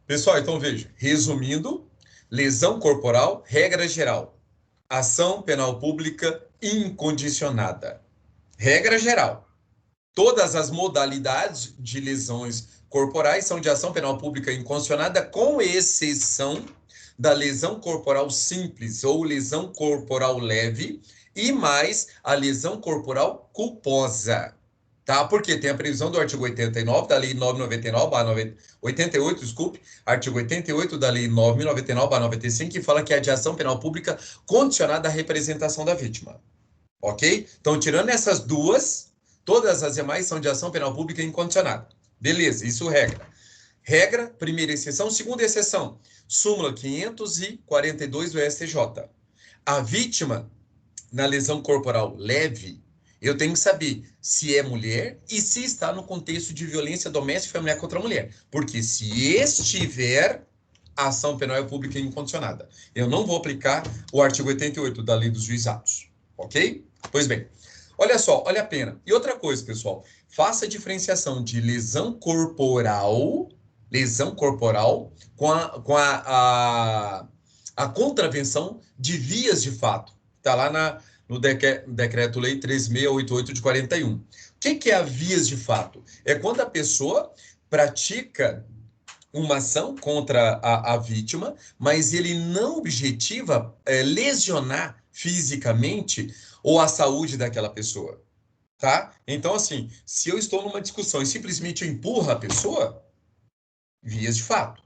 Pessoal, então veja, resumindo, lesão corporal, regra geral, ação penal pública incondicionada. Regra geral, todas as modalidades de lesões corporais são de ação penal pública incondicionada, com exceção da lesão corporal simples ou lesão corporal leve e mais a lesão corporal culposa. Tá? Porque tem a previsão do artigo 89 da Lei 999, 88, desculpe, artigo 88 da Lei 999/95, que fala que é de ação penal pública condicionada à representação da vítima. Ok? Então, tirando essas duas, todas as demais são de ação penal pública incondicionada. Beleza, isso regra. Regra, primeira exceção. Segunda exceção, súmula 542 do STJ. A vítima, na lesão corporal leve, eu tenho que saber se é mulher e se está no contexto de violência doméstica familiar contra a mulher. Porque se estiver, a ação penal é pública incondicionada. Eu não vou aplicar o artigo 88 da Lei dos Juizados. Ok? Pois bem, olha só, olha a pena. E outra coisa, pessoal, faça a diferenciação de lesão corporal com a contravenção de vias de fato. Está lá no Decreto-Lei 3688 de 41. O que é a vias de fato? É quando a pessoa pratica uma ação contra a vítima, mas ele não objetiva lesionar fisicamente ou a saúde daquela pessoa, tá? Então, assim, se eu estou numa discussão e simplesmente eu empurro a pessoa, vias de fato.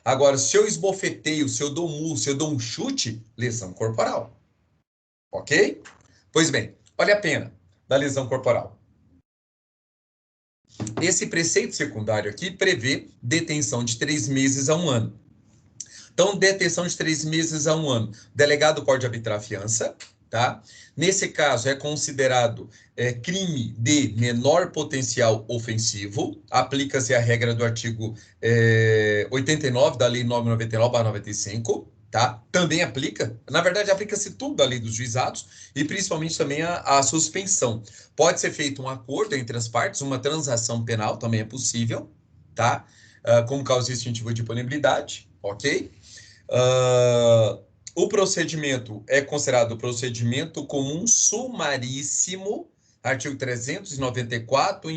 Agora, se eu esbofeteio, se eu dou um murro, se eu dou um chute, lesão corporal, ok? Pois bem, olha a pena da lesão corporal. Esse preceito secundário aqui prevê detenção de 3 meses a 1 ano. Então, detenção de 3 meses a 1 ano. O delegado pode arbitrar a fiança, tá? Nesse caso, é considerado crime de menor potencial ofensivo. Aplica-se a regra do artigo 89 da Lei 999/95, tá? Também aplica. Na verdade, aplica-se tudo da Lei dos Juizados e principalmente também a suspensão. Pode ser feito um acordo entre as partes, uma transação penal também é possível, tá? Como causa extintiva de punibilidade, ok? Uh, o procedimento é considerado procedimento comum sumaríssimo, artigo 394,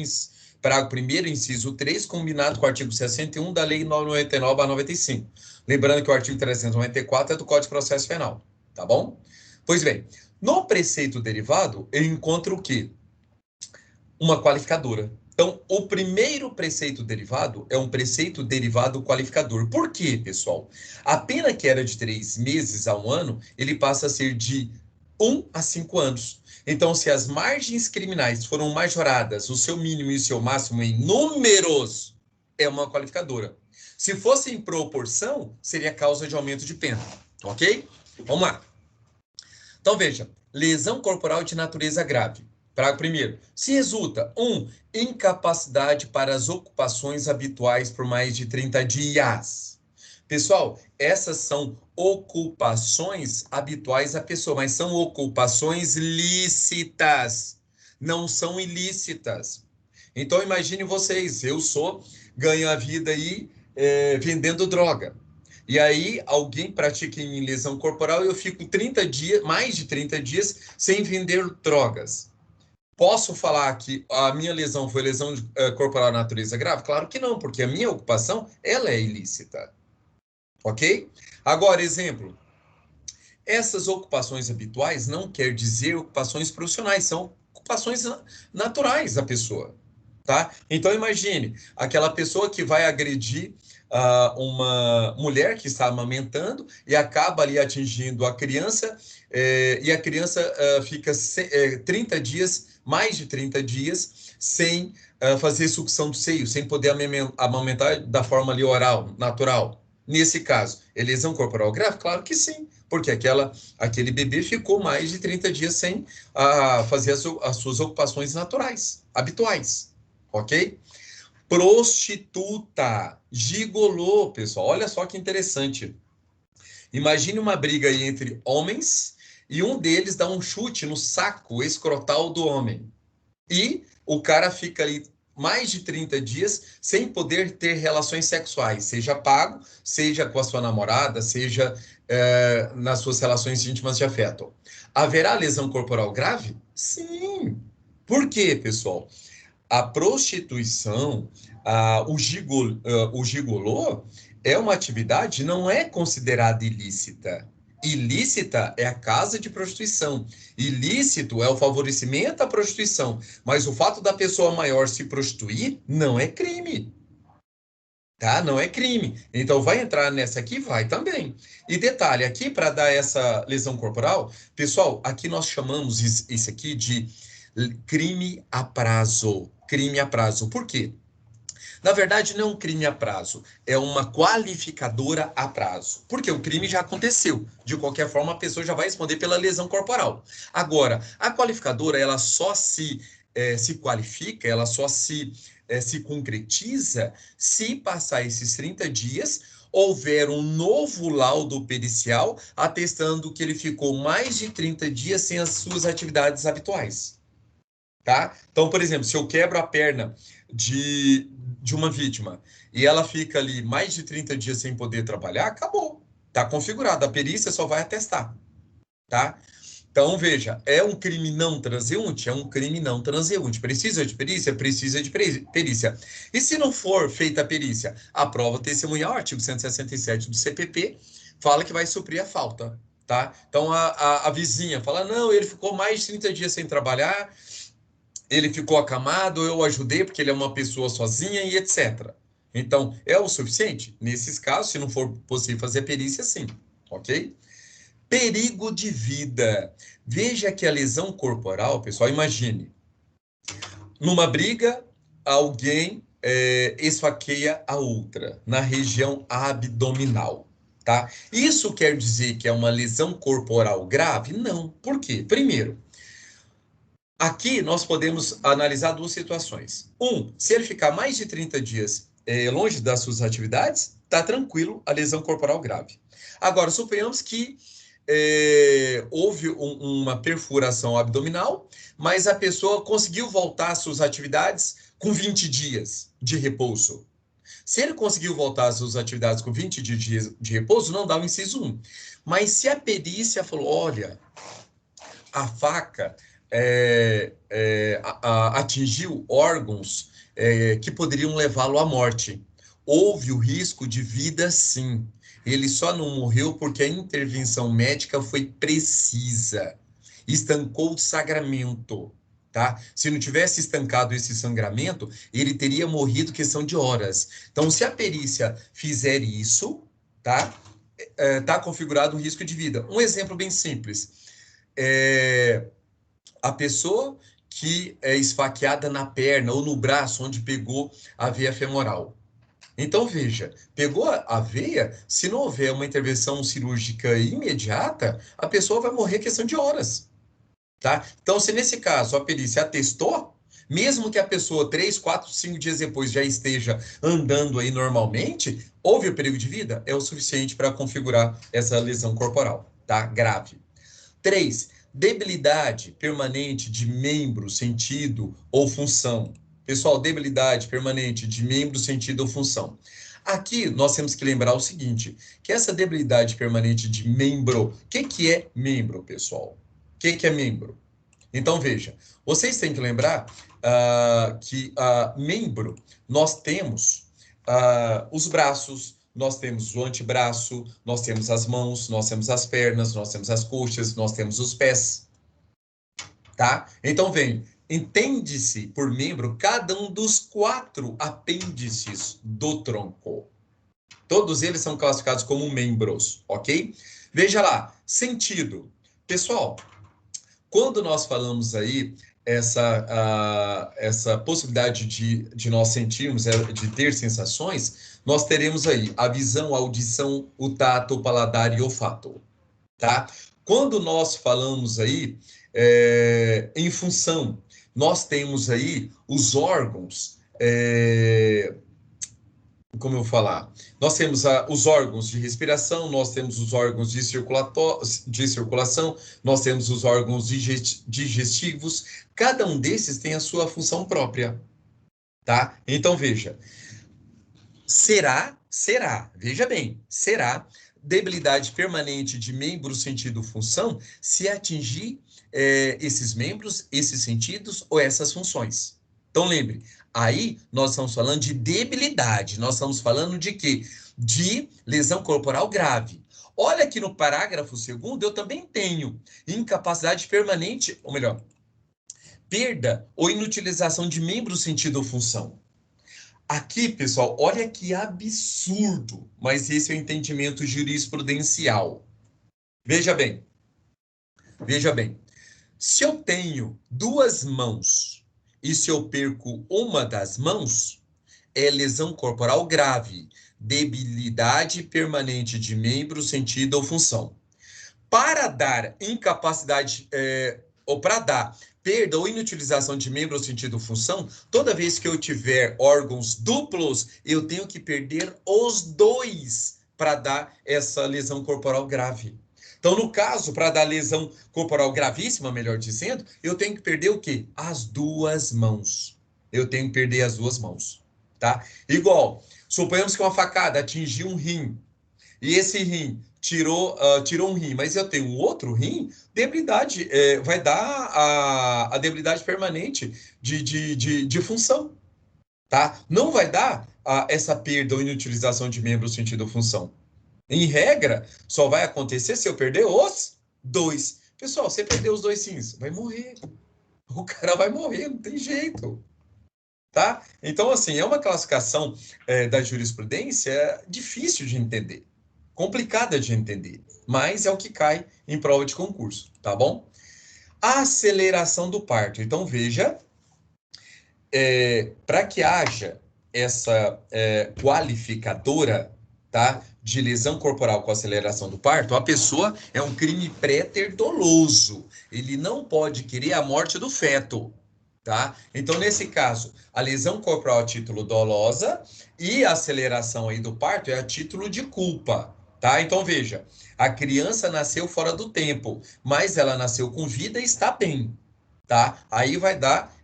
parágrafo 1º, inciso 3, combinado com o artigo 61 da Lei 999/95. Lembrando que o artigo 394 é do Código de Processo Penal, tá bom? Pois bem, no preceito derivado, eu encontro o quê? Uma qualificadora. Então, o primeiro preceito derivado é um preceito derivado qualificador. Por quê, pessoal? A pena que era de 3 meses a 1 ano, ele passa a ser de 1 a 5 anos. Então, se as margens criminais foram majoradas, o seu mínimo e o seu máximo em números, é uma qualificadora. Se fosse em proporção, seria causa de aumento de pena. Ok? Vamos lá. Então, veja, lesão corporal de natureza grave. Parágrafo 1º. Se resulta, 1. Incapacidade para as ocupações habituais por mais de 30 dias. Pessoal, essas são ocupações habituais da pessoa, mas são ocupações lícitas, não são ilícitas. Então, imagine vocês, ganho a vida aí vendendo droga. E aí, alguém pratica em mim lesão corporal e eu fico 30 dias, mais de 30 dias, sem vender drogas. Posso falar que a minha lesão foi lesão corporal de natureza grave? Claro que não, porque a minha ocupação, ela é ilícita. Ok? Agora, exemplo. Essas ocupações habituais não quer dizer ocupações profissionais, são ocupações naturais da pessoa. Tá? Então, imagine aquela pessoa que vai agredir uma mulher que está amamentando e acaba ali atingindo a criança, e a criança fica 30 dias, mais de 30 dias, sem fazer sucção do seio, sem poder amamentar da forma ali oral, natural. Nesse caso, é lesão corporal grave? Claro que sim, porque aquele bebê ficou mais de 30 dias sem fazer as suas ocupações naturais, habituais. Ok? Prostituta, gigolô, pessoal. Olha só que interessante. Imagine uma briga aí entre homens e um deles dá um chute no saco escrotal do homem. E o cara fica ali mais de 30 dias sem poder ter relações sexuais, seja pago, seja com a sua namorada, seja nas suas relações íntimas de afeto. Haverá lesão corporal grave? Sim. Por quê, pessoal? A prostituição, o gigolô, é uma atividade, não é considerada ilícita. Ilícita é a casa de prostituição. Ilícito é o favorecimento à prostituição. Mas o fato da pessoa maior se prostituir não é crime. Tá? Não é crime. Então, vai entrar nessa aqui? Vai também. E detalhe, aqui para dar essa lesão corporal, pessoal, aqui nós chamamos isso aqui de crime a prazo. Crime a prazo. Por quê? Na verdade, não é um crime a prazo, é uma qualificadora a prazo. Porque o crime já aconteceu. De qualquer forma, a pessoa já vai responder pela lesão corporal. Agora, a qualificadora, ela só se qualifica, ela só se concretiza se passar esses 30 dias, houver um novo laudo pericial atestando que ele ficou mais de 30 dias sem as suas atividades habituais. Tá? Então, por exemplo, se eu quebro a perna de uma vítima e ela fica ali mais de 30 dias sem poder trabalhar, acabou. Tá configurado. A perícia só vai atestar. Tá? Então, veja, é um crime não transeunte? É um crime não transeunte. Precisa de perícia? Precisa de perícia. E se não for feita a perícia? A prova testemunhal, artigo 167 do CPP, fala que vai suprir a falta. Tá? Então, a vizinha fala, não, ele ficou mais de 30 dias sem trabalhar, ele ficou acamado, eu ajudei porque ele é uma pessoa sozinha e etc. Então, é o suficiente? Nesses casos, se não for possível fazer perícia, sim. Ok? Perigo de vida. Veja que a lesão corporal, pessoal, imagine. Numa briga, alguém esfaqueia a outra na região abdominal. Tá? Isso quer dizer que é uma lesão corporal grave? Não. Por quê? Primeiro, aqui nós podemos analisar duas situações. Se ele ficar mais de 30 dias longe das suas atividades, está tranquilo, a lesão corporal grave. Agora, suponhamos que houve uma perfuração abdominal, mas a pessoa conseguiu voltar às suas atividades com 20 dias de repouso. Se ele conseguiu voltar às suas atividades com 20 dias de repouso, não dá o inciso 1. Mas se a perícia falou, olha, a faca atingiu órgãos que poderiam levá-lo à morte. Houve o risco de vida, sim. Ele só não morreu porque a intervenção médica foi precisa. Estancou o sangramento, tá? Se não tivesse estancado esse sangramento, ele teria morrido questão de horas. Então, se a perícia fizer isso, tá? Tá configurado um risco de vida. Um exemplo bem simples. A pessoa que é esfaqueada na perna ou no braço, onde pegou a veia femoral. Então, veja, pegou a veia, se não houver uma intervenção cirúrgica imediata, a pessoa vai morrer questão de horas. Tá? Então, se nesse caso a perícia atestou, mesmo que a pessoa 3, 4, 5 dias depois já esteja andando aí normalmente, houve o perigo de vida, é o suficiente para configurar essa lesão corporal, tá? Grave. 3, debilidade permanente de membro, sentido ou função. Pessoal, debilidade permanente de membro, sentido ou função. Aqui nós temos que lembrar o seguinte, que essa debilidade permanente de membro, o que é membro, pessoal? O que é membro? Então, veja, vocês têm que lembrar que membro, nós temos os braços, nós temos o antebraço, nós temos as mãos, nós temos as pernas, nós temos as coxas, nós temos os pés, tá? Então, vem, entende-se por membro cada um dos 4 apêndices do tronco. Todos eles são classificados como membros, ok? Veja lá, sentido. Pessoal, quando nós falamos aí essa possibilidade de nós sentirmos, de ter sensações, nós teremos aí a visão, a audição, o tato, o paladar e o olfato, tá? Quando nós falamos aí em função, nós temos aí os órgãos, como eu vou falar? Nós temos os órgãos de respiração, nós temos os órgãos de circulação, nós temos os órgãos digestivos. Cada um desses tem a sua função própria, tá? Então, veja, veja bem, será debilidade permanente de membro, sentido, função, se atingir esses membros, esses sentidos ou essas funções. Então, lembre, aí nós estamos falando de debilidade, nós estamos falando de quê? De lesão corporal grave. Olha aqui no parágrafo 2º, eu também tenho incapacidade permanente, ou melhor, perda ou inutilização de membro, sentido ou função. Aqui, pessoal, olha que absurdo, mas esse é o entendimento jurisprudencial. Veja bem, veja bem. Se eu tenho duas mãos e se eu perco uma das mãos, é lesão corporal grave, debilidade permanente de membro, sentido ou função. Para dar incapacidade, ou para dar perda ou inutilização de membro, sentido ou função, toda vez que eu tiver órgãos duplos, eu tenho que perder os dois para dar essa lesão corporal grave. Então, no caso, para dar lesão corporal gravíssima, melhor dizendo, eu tenho que perder o quê? As duas mãos. Eu tenho que perder as duas mãos, tá? Igual, suponhamos que uma facada atingiu um rim, e esse rim tirou um rim, mas eu tenho um outro rim, debilidade, vai dar a debilidade permanente de função, tá? Não vai dar essa perda ou inutilização de membro, sentido ou função. Em regra, só vai acontecer se eu perder os dois. Pessoal, você perdeu os dois rins, vai morrer. O cara vai morrer, não tem jeito. Tá? Então, assim, é uma classificação da jurisprudência difícil de entender, complicada de entender, mas é o que cai em prova de concurso, tá bom? A aceleração do parto. Então, veja, para que haja essa qualificadora, tá, de lesão corporal com aceleração do parto, a pessoa é um crime pré-ter-doloso. Ele não pode querer a morte do feto, tá? Então, nesse caso, a lesão corporal a título dolosa e a aceleração aí do parto é a título de culpa, tá? Então, veja, a criança nasceu fora do tempo, mas ela nasceu com vida e está bem, tá? Aí vai dar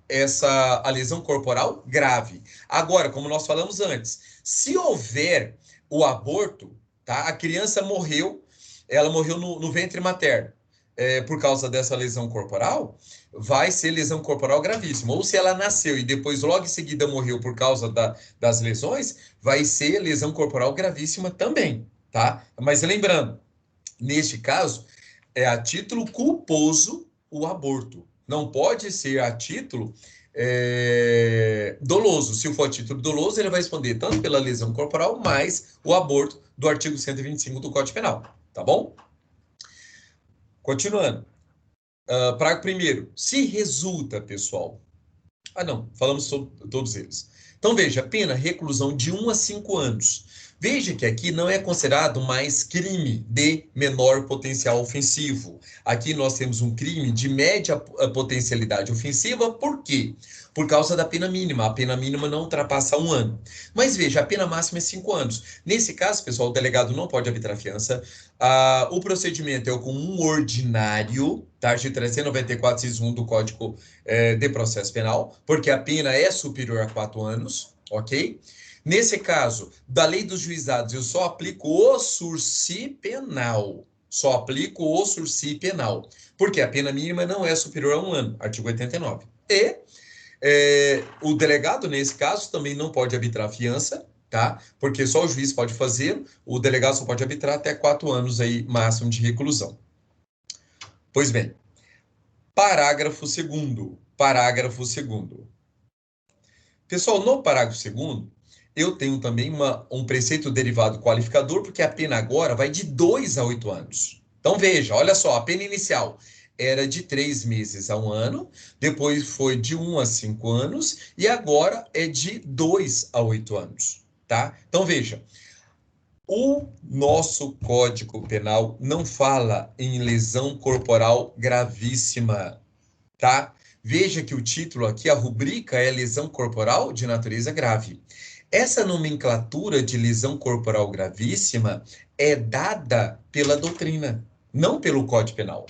a lesão corporal grave. Agora, como nós falamos antes, se houver o aborto, tá? A criança morreu, ela morreu no ventre materno, por causa dessa lesão corporal, vai ser lesão corporal gravíssima. Ou se ela nasceu e depois logo em seguida morreu por causa das lesões, vai ser lesão corporal gravíssima também, tá? Mas lembrando, neste caso, é a título culposo o aborto. Não pode ser a título doloso. Se for a título doloso, ele vai responder tanto pela lesão corporal, mais o aborto do artigo 125 do Código Penal. Tá bom? Continuando. Parágrafo primeiro. Se resulta, pessoal... não, falamos sobre todos eles. Então, veja, pena, reclusão de 1 a 5 anos. Veja que aqui não é considerado mais crime de menor potencial ofensivo. Aqui nós temos um crime de média potencialidade ofensiva, por quê? Por causa da pena mínima. A pena mínima não ultrapassa 1 ano. Mas veja, a pena máxima é 5 anos. Nesse caso, pessoal, o delegado não pode arbitrar fiança. O procedimento é o comum ordinário, tá? Artigo 394, inciso 1 do Código de Processo Penal, porque a pena é superior a 4 anos, ok? Nesse caso, da lei dos juizados, eu só aplico o sursi penal. Só aplico o sursi penal. Porque a pena mínima não é superior a 1 ano, artigo 89. E o delegado, nesse caso, também não pode arbitrar fiança, tá? Porque só o juiz pode fazer, o delegado só pode arbitrar até 4 anos aí, máximo de reclusão. Pois bem, parágrafo 2º. Parágrafo 2º. Pessoal, no parágrafo 2º, eu tenho também um preceito derivado qualificador, porque a pena agora vai de 2 a 8 anos. Então, veja, olha só, a pena inicial era de 3 meses a 1 ano, depois foi de 1 a 5 anos, e agora é de 2 a 8 anos, tá? Então, veja, o nosso Código Penal não fala em lesão corporal gravíssima, tá? Veja que o título aqui, a rubrica é lesão corporal de natureza grave. Essa nomenclatura de lesão corporal gravíssima é dada pela doutrina, não pelo Código Penal,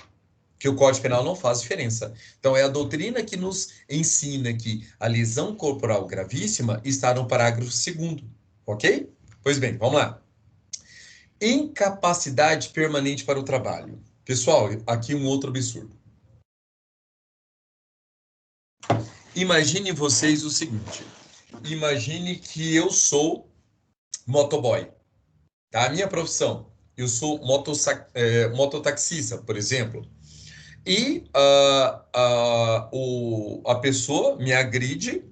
que o Código Penal não faz diferença. Então, é a doutrina que nos ensina que a lesão corporal gravíssima está no parágrafo 2º, ok? Pois bem, vamos lá. Incapacidade permanente para o trabalho. Pessoal, aqui um outro absurdo. Imagine vocês o seguinte. Imagine que eu sou motoboy, tá? A minha profissão, eu sou mototaxista, por exemplo. E a pessoa me agride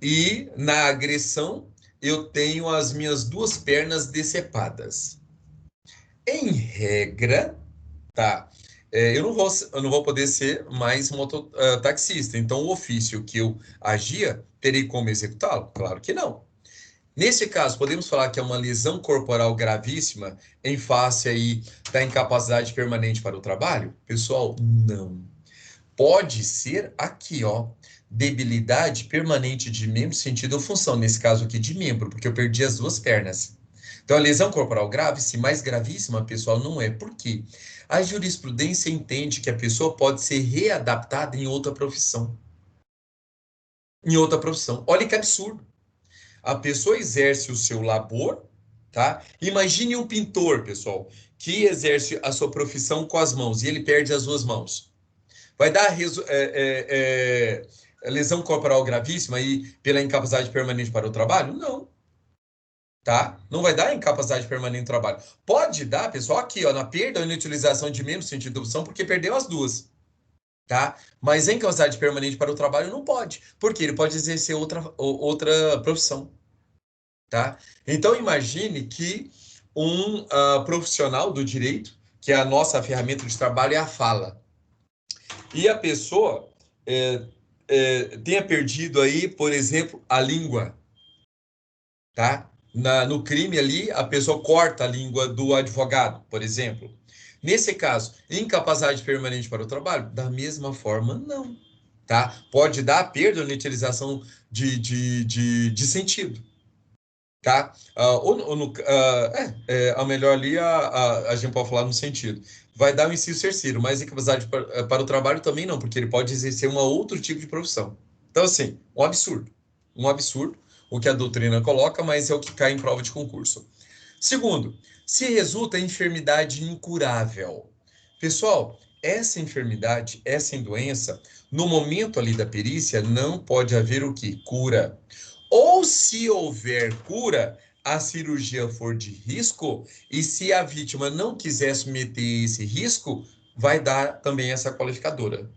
e na agressão eu tenho as minhas duas pernas decepadas. Em regra, tá? Eu não vou poder ser mais mototaxista. Então, o ofício que eu agia, terei como executá-lo? Claro que não. Nesse caso, podemos falar que é uma lesão corporal gravíssima em face aí da incapacidade permanente para o trabalho? Pessoal, não. Pode ser aqui, ó, debilidade permanente de membro, sentido ou função. Nesse caso aqui, de membro, porque eu perdi as duas pernas. Então, a lesão corporal grave, se mais gravíssima, pessoal, não é. Por quê? A jurisprudência entende que a pessoa pode ser readaptada em outra profissão. Em outra profissão. Olha que absurdo. A pessoa exerce o seu labor, tá? Imagine um pintor, pessoal, que exerce a sua profissão com as mãos e ele perde as duas mãos. Vai dar lesão corporal gravíssima aí pela incapacidade permanente para o trabalho? Não, tá? Não vai dar incapacidade permanente no trabalho. Pode dar, pessoal, aqui, ó, na perda ou inutilização de membros sentido de opção, porque perdeu as duas, tá? Mas a incapacidade permanente para o trabalho não pode, porque ele pode exercer outra profissão, tá? Então, imagine que um profissional do direito, que é a nossa ferramenta de trabalho, é a fala. E a pessoa tenha perdido aí, por exemplo, a língua, tá? No crime ali, a pessoa corta a língua do advogado, por exemplo. Nesse caso, incapacidade permanente para o trabalho? Da mesma forma, não, tá? Pode dar perda ou inutilização de sentido, tá? A melhor ali, a gente pode falar no sentido. Vai dar o inciso terceiro, mas incapacidade para o trabalho também não, porque ele pode exercer um outro tipo de profissão. Então, assim, um absurdo o que a doutrina coloca, mas é o que cai em prova de concurso. Segundo, se resulta em enfermidade incurável. Pessoal, essa enfermidade, essa doença, no momento ali da perícia, não pode haver o que? Cura. Ou se houver cura, a cirurgia for de risco, e se a vítima não quiser submeter esse risco, vai dar também essa qualificadora,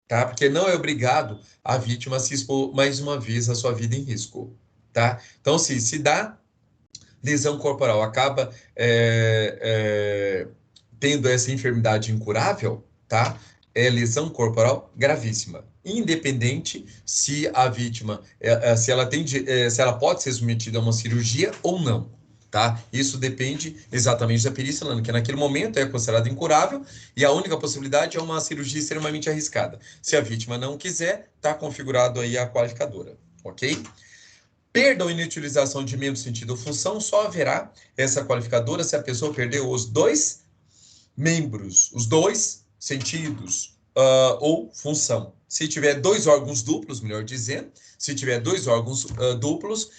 tá? Porque não é obrigado a vítima a se expor mais uma vez a sua vida em risco, tá? Então, se dá lesão corporal, acaba tendo essa enfermidade incurável, tá? É lesão corporal gravíssima, independente se a vítima, se ela pode ser submetida a uma cirurgia ou não, tá? Isso depende exatamente da perícia, que naquele momento é considerado incurável e a única possibilidade é uma cirurgia extremamente arriscada. Se a vítima não quiser, tá configurado aí a qualificadora, ok? Perda ou inutilização de membro, sentido ou função, só haverá essa qualificadora se a pessoa perdeu os dois membros, os dois sentidos ou função. Se tiver dois órgãos duplos, melhor dizendo, se tiver dois órgãos duplos,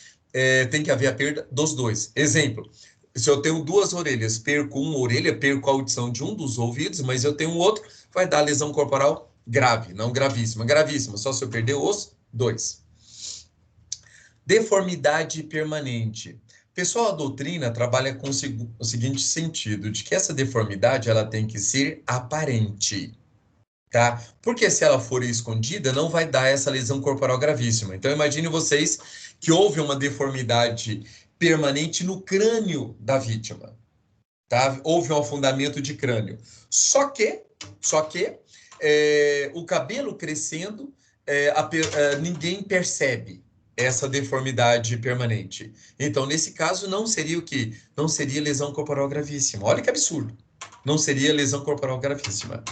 tem que haver a perda dos dois. Exemplo, se eu tenho duas orelhas, perco uma orelha, perco a audição de um dos ouvidos, mas eu tenho outro, vai dar lesão corporal grave, não gravíssima. Gravíssima, só se eu perder os dois. Deformidade permanente. Pessoal, a doutrina trabalha com o seguinte sentido, de que essa deformidade ela tem que ser aparente, tá? Porque se ela for escondida, não vai dar essa lesão corporal gravíssima. Então, imagine vocês que houve uma deformidade permanente no crânio da vítima, tá? Houve um afundamento de crânio. Só que o cabelo crescendo, ninguém percebe essa deformidade permanente. Então, nesse caso, não seria o quê? Não seria lesão corporal gravíssima. Olha que absurdo. Não seria lesão corporal gravíssima,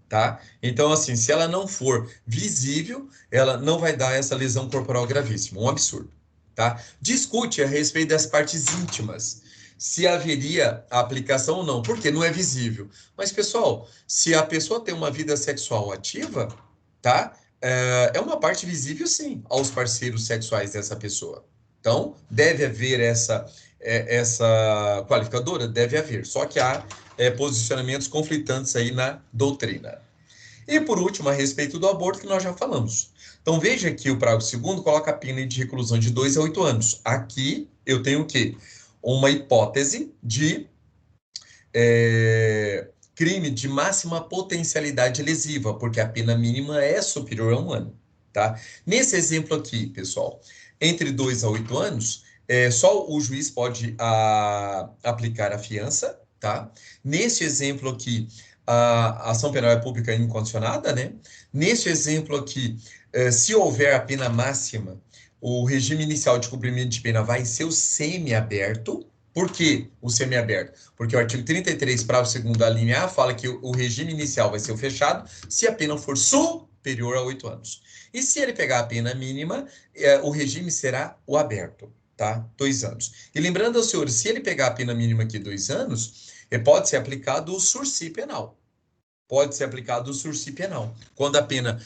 tá? Então, assim, se ela não for visível, ela não vai dar essa lesão corporal gravíssima. Um absurdo, tá? Discute a respeito das partes íntimas. se haveria a aplicação ou não, porque não é visível. Mas, pessoal, se a pessoa tem uma vida sexual ativa, tá? É uma parte visível, sim, aos parceiros sexuais dessa pessoa. Então, deve haver essa qualificadora? Deve haver. Só que há posicionamentos conflitantes aí na doutrina. E, por último, a respeito do aborto, que nós já falamos. Então, veja que o parágrafo 2º coloca a pena de reclusão de 2 a 8 anos. Aqui, eu tenho o quê? Uma hipótese de crime de máxima potencialidade lesiva, porque a pena mínima é superior a 1 ano, tá? Nesse exemplo aqui, pessoal, entre 2 a 8 anos, só o juiz pode aplicar a fiança, tá? Nesse exemplo aqui, a ação penal é pública incondicionada, né? Nesse exemplo aqui, se houver a pena máxima, o regime inicial de cumprimento de pena vai ser o semiaberto. Por que o semiaberto? Porque o artigo 33, parágrafo 2º da linha A, fala que o regime inicial vai ser o fechado se a pena for superior a 8 anos. E se ele pegar a pena mínima, o regime será o aberto, tá? 2 anos. E lembrando aos senhores, se ele pegar a pena mínima aqui 2 anos, pode ser aplicado o sursi penal. Pode ser aplicado o sursi penal. Quando a pena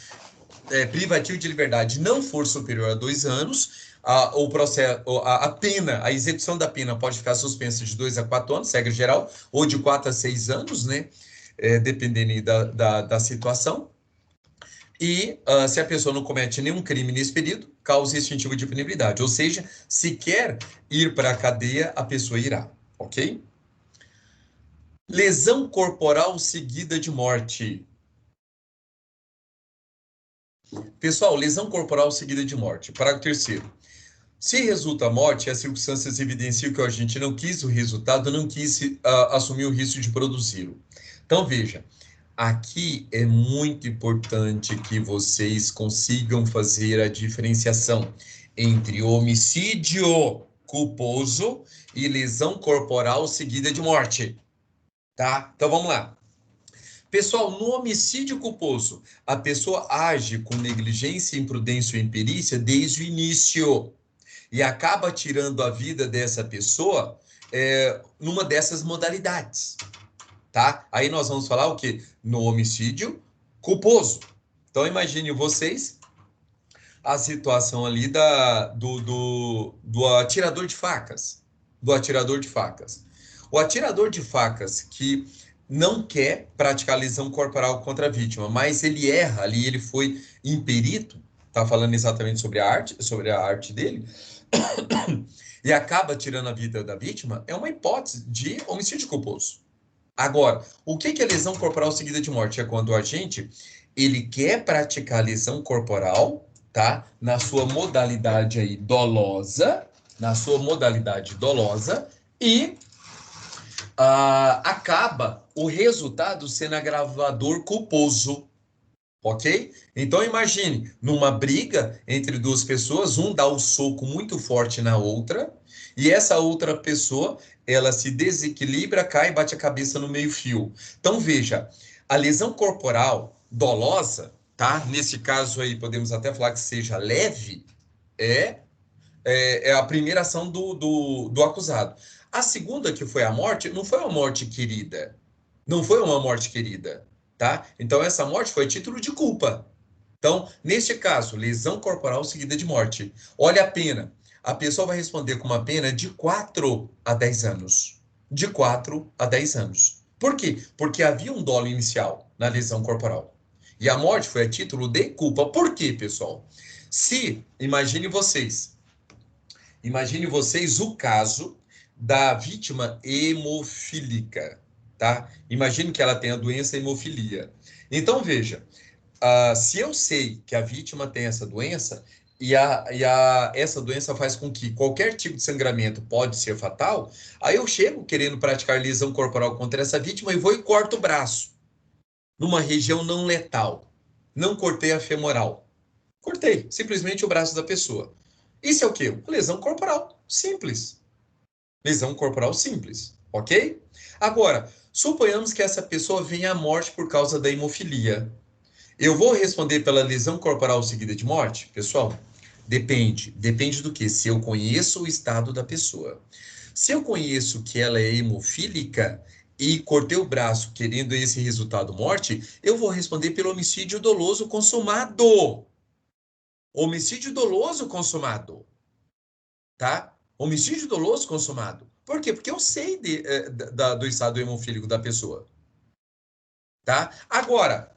privativo de liberdade não for superior a 2 anos, a pena, a execução da pena pode ficar suspensa de 2 a 4 anos, regra geral, ou de 4 a 6 anos, né? Dependendo da situação. E se a pessoa não comete nenhum crime nesse período, causa extintivo de punibilidade. Ou seja, se quer ir para a cadeia, a pessoa irá, ok? Lesão corporal seguida de morte. Pessoal, lesão corporal seguida de morte. Parágrafo 3º. Se resulta a morte, as circunstâncias evidenciam que o agente não quis o resultado, não quis assumir o risco de produzi-lo. Então, veja, aqui é muito importante que vocês consigam fazer a diferenciação entre homicídio culposo e lesão corporal seguida de morte, tá? Então, vamos lá. Pessoal, no homicídio culposo, a pessoa age com negligência, imprudência ou imperícia desde o início e acaba tirando a vida dessa pessoa numa dessas modalidades, tá? Aí nós vamos falar o quê? No homicídio culposo. Então, imagine vocês a situação ali do atirador de facas. Do atirador de facas. O atirador de facas que não quer praticar lesão corporal contra a vítima, mas ele erra ali, ele foi imperito, tá falando exatamente sobre a arte dele, e acaba tirando a vida da vítima, é uma hipótese de homicídio culposo. Agora, o que é lesão corporal seguida de morte? É quando o agente, ele quer praticar lesão corporal, tá? Na sua modalidade aí dolosa, e acaba o resultado sendo agravador culposo. Ok? Então imagine, numa briga entre duas pessoas, um dá um soco muito forte na outra, e essa outra pessoa, ela se desequilibra, cai e bate a cabeça no meio-fio. Então veja, a lesão corporal dolosa, tá? Nesse caso aí, podemos até falar que seja leve, é a primeira ação do acusado. A segunda, que foi a morte, não foi uma morte querida. Não foi uma morte querida, tá? Então, essa morte foi título de culpa. Então, neste caso, lesão corporal seguida de morte. Olha a pena. A pessoa vai responder com uma pena de 4 a 10 anos. De 4 a 10 anos. Por quê? Porque havia um dolo inicial na lesão corporal. E a morte foi a título de culpa. Por quê, pessoal? Imagine vocês o caso da vítima hemofílica, tá? Imagine que ela tem a doença hemofilia. Então, veja, se eu sei que a vítima tem essa doença, essa doença faz com que qualquer tipo de sangramento pode ser fatal, aí eu chego querendo praticar lesão corporal contra essa vítima e vou e corto o braço, numa região não letal. Não cortei a femoral. Cortei simplesmente o braço da pessoa. Isso é o quê? Uma lesão corporal simples. Lesão corporal simples, ok? Agora, suponhamos que essa pessoa venha à morte por causa da hemofilia. Eu vou responder pela lesão corporal seguida de morte? Pessoal, depende. Depende do quê? Se eu conheço o estado da pessoa. Se eu conheço que ela é hemofílica e cortei o braço querendo esse resultado morte, eu vou responder pelo homicídio doloso consumado. Homicídio doloso consumado, tá? Homicídio doloso consumado. Por quê? Porque eu sei do estado hemofílico da pessoa, tá? Agora,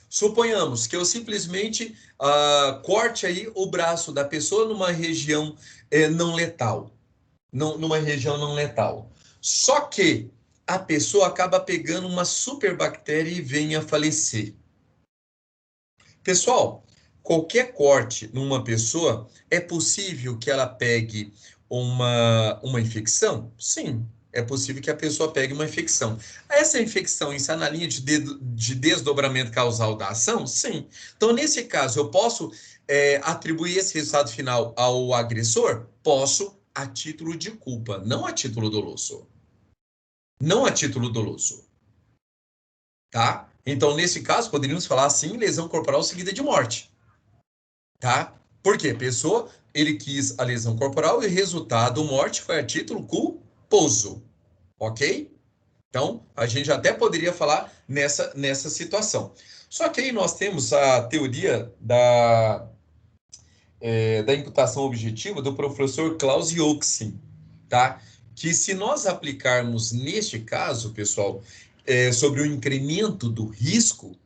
suponhamos que eu simplesmente corte aí o braço da pessoa numa região não letal, numa região não letal. Só que a pessoa acaba pegando uma superbactéria e vem a falecer. Pessoal, qualquer corte numa pessoa, é possível que ela pegue uma infecção? Sim, é possível que a pessoa pegue uma infecção. Essa infecção está na linha de desdobramento causal da ação? Sim. Então, nesse caso, eu posso atribuir esse resultado final ao agressor? Posso, a título de culpa, não a título doloso. Não a título doloso. Tá? Então, nesse caso, poderíamos falar assim, lesão corporal seguida de morte. Tá? Por quê? Pessoa, ele quis a lesão corporal e o resultado, morte, foi a título culposo. Ok? Então, a gente até poderia falar nessa situação. Só que aí nós temos a teoria da imputação objetiva do professor Klaus Jochim, tá? Que se nós aplicarmos neste caso, pessoal, sobre o incremento do risco,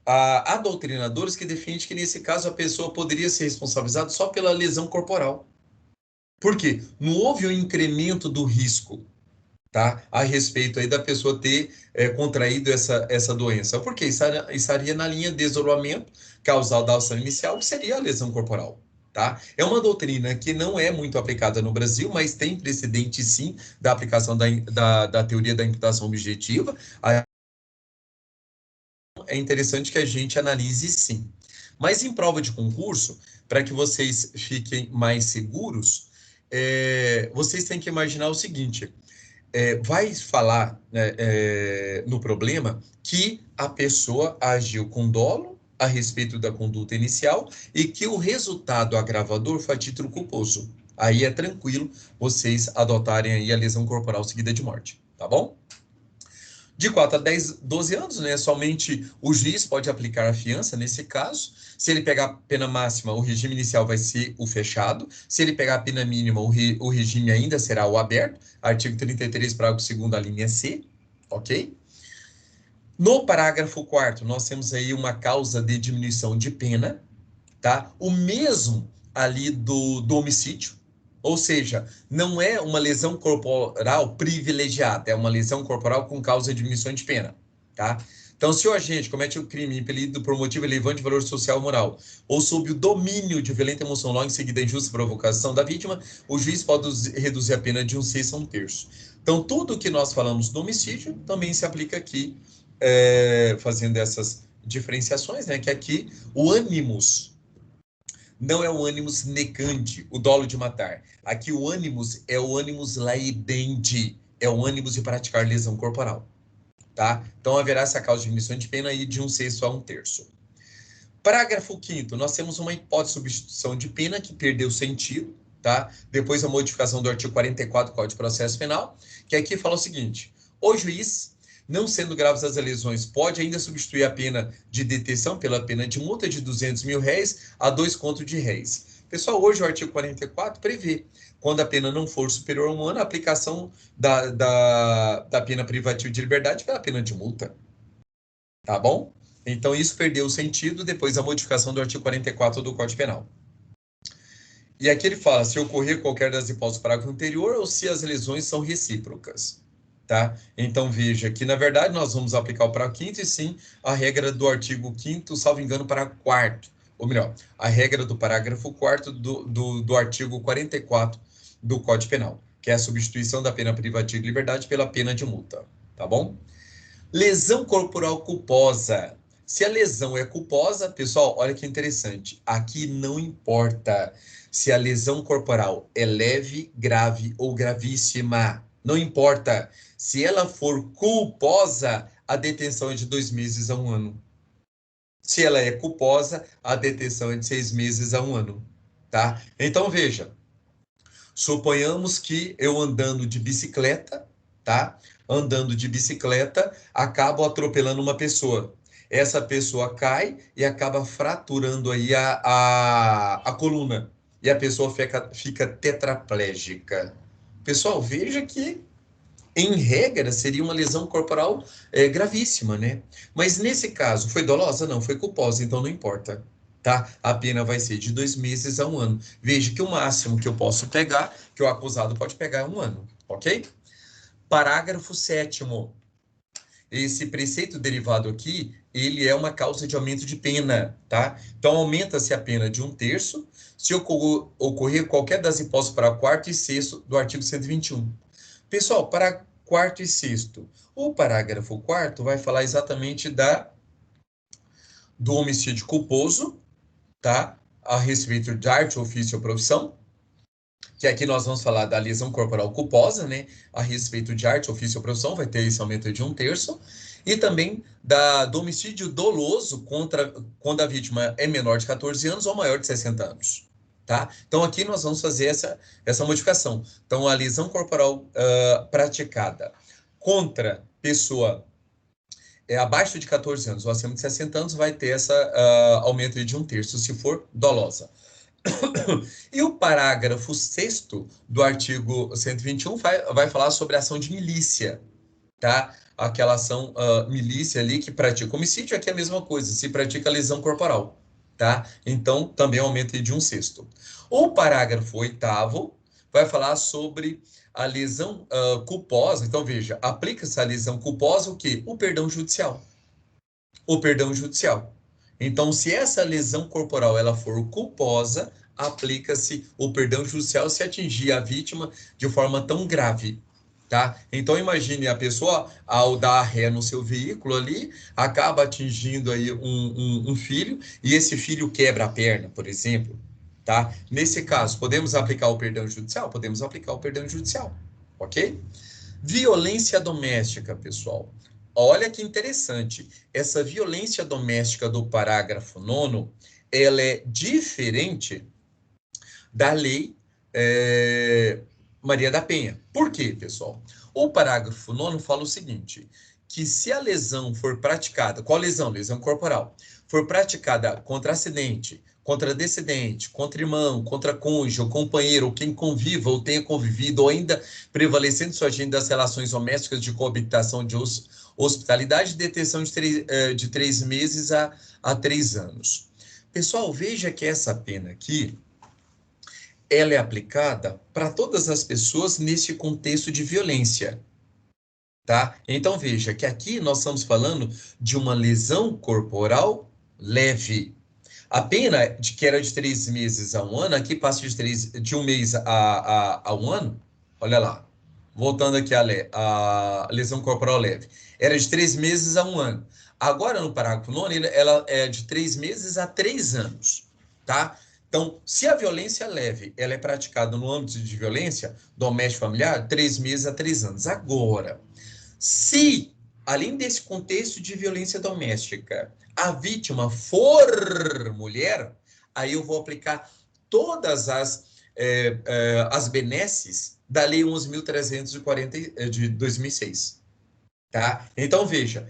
há doutrinadores que defendem que, nesse caso, a pessoa poderia ser responsabilizada só pela lesão corporal. Por quê? Não houve um incremento do risco, tá? A respeito aí da pessoa ter contraído essa doença. Porque estaria na linha de isolamento causal da ação inicial, que seria a lesão corporal. Tá? É uma doutrina que não é muito aplicada no Brasil, mas tem precedente, sim, da aplicação da teoria da imputação objetiva. É interessante que a gente analise, sim. Mas em prova de concurso, para que vocês fiquem mais seguros, vocês têm que imaginar o seguinte: vai falar, né, no problema que a pessoa agiu com dolo a respeito da conduta inicial e que o resultado agravador foi a título culposo. Aí é tranquilo vocês adotarem aí a lesão corporal seguida de morte, tá bom? De 4 a 10, 12 anos, né? Somente o juiz pode aplicar a fiança nesse caso. Se ele pegar a pena máxima, o regime inicial vai ser o fechado. Se ele pegar a pena mínima, o regime ainda será o aberto. Artigo 33, parágrafo 2º, a linha C, ok? No parágrafo 4º, nós temos aí uma causa de diminuição de pena, tá? O mesmo ali do homicídio, ou seja, não é uma lesão corporal privilegiada, é uma lesão corporal com causa de diminuição de pena, tá? Então, se o agente comete um crime impelido por motivo elevante de valor social ou moral, ou sob o domínio de violenta emoção logo em seguida a injusta provocação da vítima, o juiz pode reduzir a pena de 1/6 a 1/3. Então, tudo que nós falamos do homicídio também se aplica aqui, fazendo essas diferenciações, né? Que aqui o ânimos não é o ânimos negandi, o dolo de matar. Aqui o ânimos é o ânimos laedendi, é o ânimos de praticar lesão corporal, tá? Então haverá essa causa de diminuição de pena aí de 1/6 a 1/3. Parágrafo 5º, nós temos uma hipótese de substituição de pena que perdeu sentido, tá? Depois a modificação do artigo 44 do Código de Processo Penal, que aqui fala o seguinte: o juiz, não sendo graves as lesões, pode ainda substituir a pena de detenção pela pena de multa de R$200 mil a 2 contos de réis. Pessoal, hoje o artigo 44 prevê, quando a pena não for superior a 1 ano, a aplicação da pena privativa de liberdade pela pena de multa. Tá bom? Então, isso perdeu o sentido depois da modificação do artigo 44 do Código Penal. E aqui ele fala se ocorrer qualquer das hipóteses do parágrafo anterior ou se as lesões são recíprocas. Tá? Então, veja que, na verdade, nós vamos aplicar o parágrafo 5º e, sim, a regra do artigo 5º, salvo engano, para 4º. Ou melhor, a regra do parágrafo 4º do artigo 44 do Código Penal, que é a substituição da pena privativa de liberdade pela pena de multa. Tá bom? Lesão corporal culposa. Se a lesão é culposa, pessoal, olha que interessante. Aqui não importa se a lesão corporal é leve, grave ou gravíssima. Não importa. Se ela for culposa, a detenção é de 2 meses a 1 ano. Se ela é culposa, a detenção é de 6 meses a 1 ano. Tá? Então, veja. Suponhamos que eu andando de bicicleta, tá? Andando de bicicleta, acabo atropelando uma pessoa. Essa pessoa cai e acaba fraturando aí a coluna. E a pessoa fica tetraplégica. Pessoal, veja que, em regra, seria uma lesão corporal gravíssima, né? Mas nesse caso, foi dolosa? Não, foi culposa, então não importa. Tá? A pena vai ser de 2 meses a 1 ano. Veja que o máximo que eu posso pegar, que o acusado pode pegar, é 1 ano, ok? Parágrafo 7º. Esse preceito derivado aqui, ele é uma causa de aumento de pena, tá? Então, aumenta-se a pena de 1/3 se ocorrer qualquer das hipóteses para quarto e sexto do artigo 121. Pessoal, para quarto e sexto, o parágrafo 4º vai falar exatamente do homicídio culposo, tá? A respeito de arte, ofício ou profissão, que aqui nós vamos falar da lesão corporal culposa, né? A respeito de arte, ofício ou profissão, vai ter esse aumento de 1/3, e também do homicídio doloso quando a vítima é menor de 14 anos ou maior de 60 anos. Tá? Então, aqui nós vamos fazer essa modificação. Então, a lesão corporal praticada contra pessoa abaixo de 14 anos ou acima de 60 anos vai ter esse aumento de 1/3, se for dolosa. E o parágrafo 6º do artigo 121 vai falar sobre a ação de milícia, tá? Aquela ação milícia ali que pratica homicídio, aqui é a mesma coisa, se pratica lesão corporal, tá? Então, também aumenta de 1/6. O parágrafo 8º vai falar sobre a lesão culposa. Então, veja, aplica-se a lesão culposa o quê? O perdão judicial. O perdão judicial. Então, se essa lesão corporal ela for culposa, aplica-se o perdão judicial se atingir a vítima de forma tão grave, tá? Então, imagine a pessoa, ao dar ré no seu veículo ali, acaba atingindo aí um filho, e esse filho quebra a perna, por exemplo, tá? Nesse caso, podemos aplicar o perdão judicial? Podemos aplicar o perdão judicial, ok? Violência doméstica, pessoal. Olha que interessante. Essa violência doméstica do parágrafo 9º, ela é diferente da lei Maria da Penha. Por quê, pessoal? O parágrafo 9º fala o seguinte, que se a lesão for praticada, qual lesão? Lesão corporal. For praticada contra acidente, contra descendente, contra irmão, contra cônjuge, ou companheiro, ou quem conviva, ou tenha convivido, ou ainda prevalecendo sua agenda das relações domésticas de coabitação de hospitalidade, detenção de 3 meses a 3 anos. Pessoal, veja que essa pena aqui, ela é aplicada para todas as pessoas nesse contexto de violência, tá? Então, veja que aqui nós estamos falando de uma lesão corporal leve. A pena que era de 3 meses a 1 ano, aqui passa de 1 mês a 1 ano. Olha lá. Voltando aqui a lesão corporal leve. Era de 3 meses a 1 ano. Agora, no parágrafo 9º, ela é de 3 meses a 3 anos. Tá? Então, se a violência leve ela é praticada no âmbito de violência doméstica familiar, 3 meses a 3 anos. Agora, se, além desse contexto de violência doméstica, a vítima for mulher, aí eu vou aplicar todas as benesses da Lei 11.340 de 2006. Tá? Então, veja,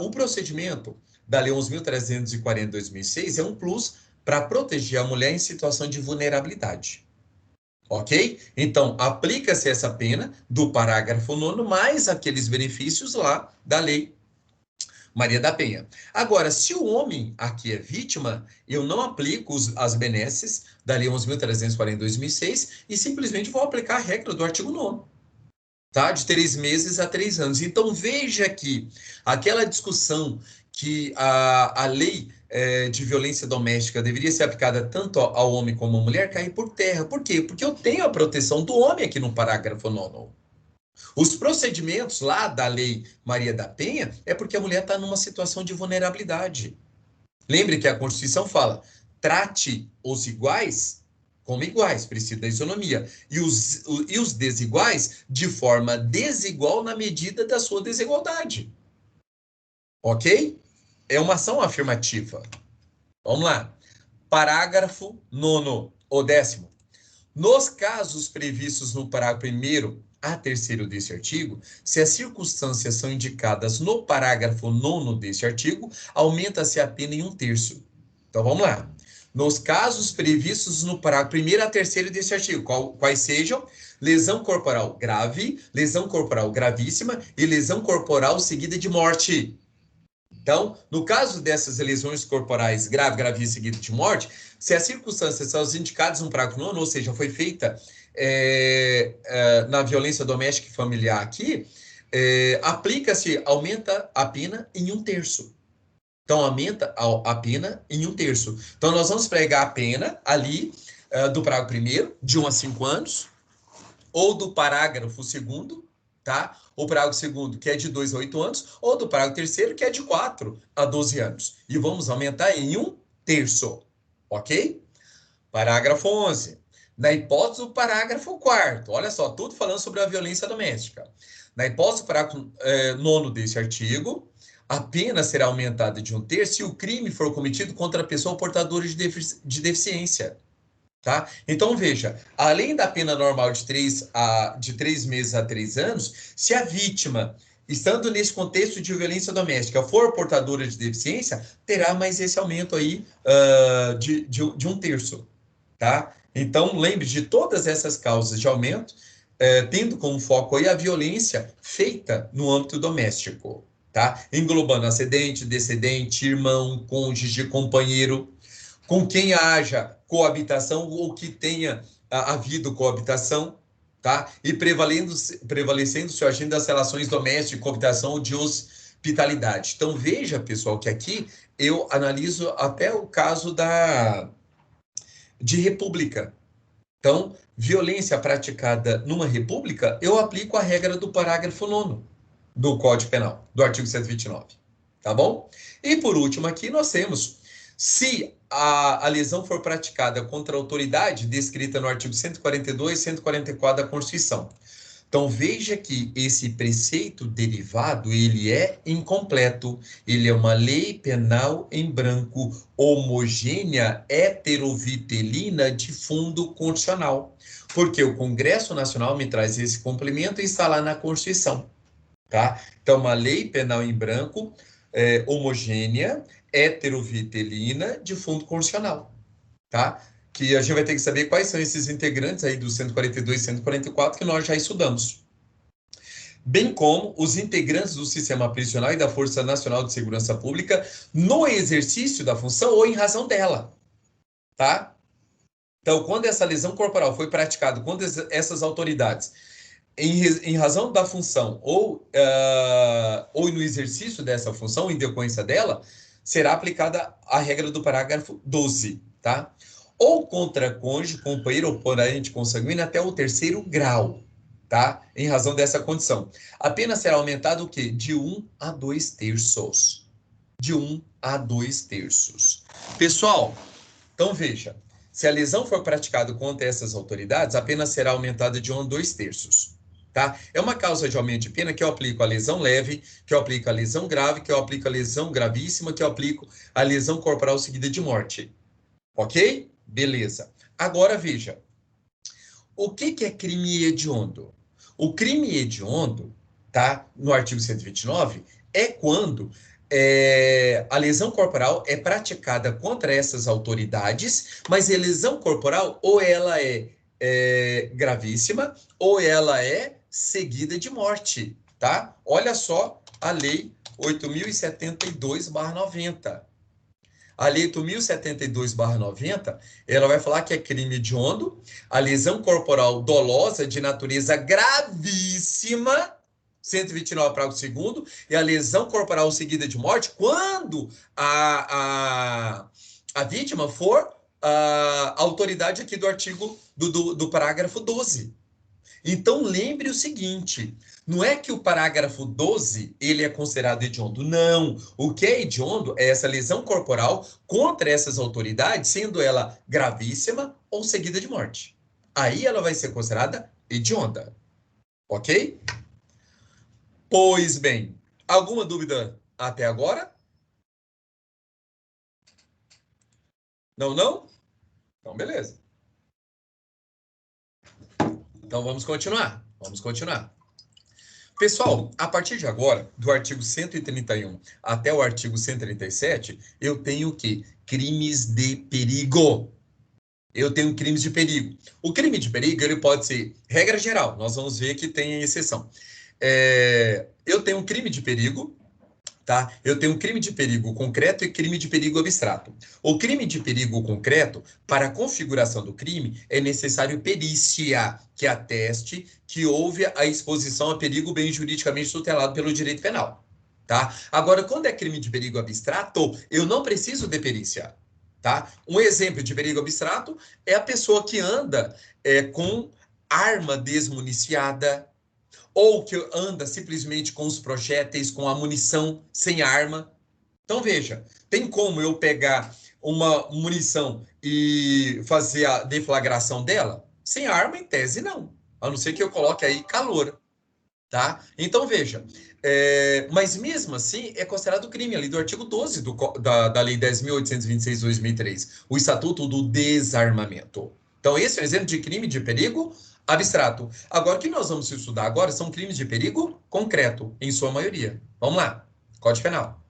o procedimento da Lei 11.340 de 2006 é um plus para proteger a mulher em situação de vulnerabilidade. Ok? Então, aplica-se essa pena do parágrafo 9º, mais aqueles benefícios lá da Lei Maria da Penha. Agora, se o homem aqui é vítima, eu não aplico as benesses da Lei 11.340 de 2006 e simplesmente vou aplicar a regra do artigo 9º. Tá? De 3 meses a 3 anos. Então, veja aqui, aquela discussão que a lei de violência doméstica deveria ser aplicada tanto ao homem como à mulher, cai por terra. Por quê? Porque eu tenho a proteção do homem aqui no parágrafo 9º. Os procedimentos lá da lei Maria da Penha é porque a mulher está numa situação de vulnerabilidade. Lembre que a Constituição fala, trate os iguais como iguais, precisa da isonomia. E os desiguais de forma desigual na medida da sua desigualdade. Ok? É uma ação afirmativa. Vamos lá. Parágrafo 9º, ou 10º. Nos casos previstos no parágrafo 1º a 3º deste artigo, se as circunstâncias são indicadas no parágrafo 9º deste artigo, aumenta-se a pena em 1/3. Então, vamos lá. Nos casos previstos no parágrafo 1º a 3º deste artigo, quais sejam lesão corporal grave, lesão corporal gravíssima e lesão corporal seguida de morte. Então, no caso dessas lesões corporais grave, gravíssima seguida de morte, se as circunstâncias são indicadas no parágrafo 9º, ou seja, foi feita na violência doméstica e familiar aqui, aplica-se, aumenta a pena em 1/3. Então, aumenta a pena em 1/3. Então, nós vamos pregar a pena ali do parágrafo 1º, de 1 a 5 anos, ou do parágrafo 2º, tá? O parágrafo 2º, que é de 2 a 8 anos, ou do parágrafo 3º, que é de 4 a 12 anos. E vamos aumentar em 1/3, ok? Parágrafo 11. Na hipótese do parágrafo 4º, olha só, tudo falando sobre a violência doméstica. Na hipótese do parágrafo 9º desse artigo, a pena será aumentada de 1/3 se o crime for cometido contra a pessoa portadora de deficiência. Tá? Então, veja, além da pena normal de 3 meses a 3 anos, se a vítima, estando nesse contexto de violência doméstica, for portadora de deficiência, terá mais esse aumento aí de 1/3. Tá? Então, lembre de todas essas causas de aumento, tendo como foco aí a violência feita no âmbito doméstico, tá? Englobando ascendente, descendente, irmão, cônjuge, companheiro, com quem haja coabitação ou que tenha havido coabitação, tá? E prevalecendo-se o agente das relações domésticas, coabitação ou de hospitalidade. Então, veja, pessoal, que aqui eu analiso até o caso de república. Então, violência praticada numa república, eu aplico a regra do parágrafo 9º do Código Penal, do artigo 129, tá bom? E por último aqui nós temos, se a lesão for praticada contra a autoridade descrita no artigo 142 e 144 da Constituição. Então, veja que esse preceito derivado, ele é incompleto. Ele é uma lei penal em branco, homogênea, heterovitelina de fundo constitucional. Porque o Congresso Nacional me traz esse complemento e está lá na Constituição. Tá? Então, uma lei penal em branco, homogênea, heterovitelina de fundo constitucional. Tá? Que a gente vai ter que saber quais são esses integrantes aí do 142 e 144 que nós já estudamos. Bem como os integrantes do sistema prisional e da Força Nacional de Segurança Pública no exercício da função ou em razão dela, tá? Então, quando essa lesão corporal foi praticada, quando essas autoridades, em razão da função ou no exercício dessa função, em decorrência dela, será aplicada a regra do parágrafo 12, tá? Ou contra cônjuge, companheiro ou parente consanguíneo até o 3º grau, tá? Em razão dessa condição. A pena será aumentada o quê? De 1 a 2/3. De 1 a 2/3. Pessoal, então veja, se a lesão for praticada contra essas autoridades, a pena será aumentada de 1 a 2/3. Tá? É uma causa de aumento de pena que eu aplico a lesão leve, que eu aplico a lesão grave, que eu aplico a lesão gravíssima, que eu aplico a lesão corporal seguida de morte. Ok? Beleza. Agora veja, o que é crime hediondo? O crime hediondo, tá? No artigo 129, é quando a lesão corporal é praticada contra essas autoridades, mas a lesão corporal ou ela é gravíssima ou ela é seguida de morte, tá? Olha só a lei 8.072/90. A lei 8.072/90, ela vai falar que é crime hediondo a lesão corporal dolosa de natureza gravíssima, 129, parágrafo 2º, e a lesão corporal seguida de morte quando a vítima for a autoridade aqui do artigo do parágrafo 12. Então, lembre o seguinte, não é que o parágrafo 12 ele é considerado hediondo, não. O que é hediondo é essa lesão corporal contra essas autoridades, sendo ela gravíssima ou seguida de morte. Aí ela vai ser considerada hedionda, ok? Pois bem, alguma dúvida até agora? Não, não? Então, beleza. Então, vamos continuar. Vamos continuar. Pessoal, a partir de agora, do artigo 131 até o artigo 137, eu tenho o quê? Crimes de perigo. Eu tenho crimes de perigo. O crime de perigo, ele pode ser regra geral. Nós vamos ver que tem exceção. Eu tenho um crime de perigo, tá? Eu tenho um crime de perigo concreto e crime de perigo abstrato. O crime de perigo concreto, para a configuração do crime, é necessário perícia, que ateste que houve a exposição a perigo bem juridicamente tutelado pelo direito penal, tá? Agora, quando é crime de perigo abstrato, eu não preciso de perícia, tá? Um exemplo de perigo abstrato é a pessoa que anda com arma desmuniciada, ou que anda simplesmente com os projéteis, com a munição, sem arma. Então, veja, tem como eu pegar uma munição e fazer a deflagração dela? Sem arma, em tese, não. A não ser que eu coloque aí calor, tá? Então, veja, mas mesmo assim é considerado crime ali do artigo 12 da Lei 10.826/2003, o Estatuto do Desarmamento. Então, esse é um exemplo de crime de perigo abstrato. Agora, o que nós vamos estudar agora são crimes de perigo concreto, em sua maioria. Vamos lá, Código Penal.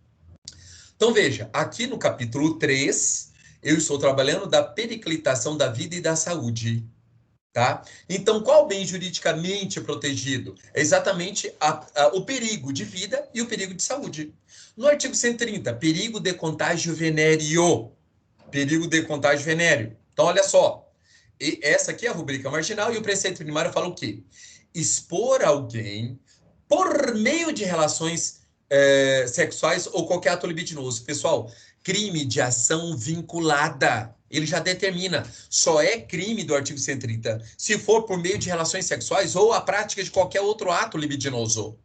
Então, veja, aqui no capítulo 3, eu estou trabalhando da periclitação da vida e da saúde. Tá? Então, qual bem juridicamente protegido? É exatamente o perigo de vida e o perigo de saúde. No artigo 130, perigo de contágio venéreo. Perigo de contágio venéreo. Então, olha só. Essa aqui é a rubrica marginal e o preceito primário fala o quê? Expor alguém por meio de relações sexuais ou qualquer ato libidinoso. Pessoal, crime de ação vinculada. Ele já determina, só é crime do artigo 130 se for por meio de relações sexuais ou a prática de qualquer outro ato libidinoso,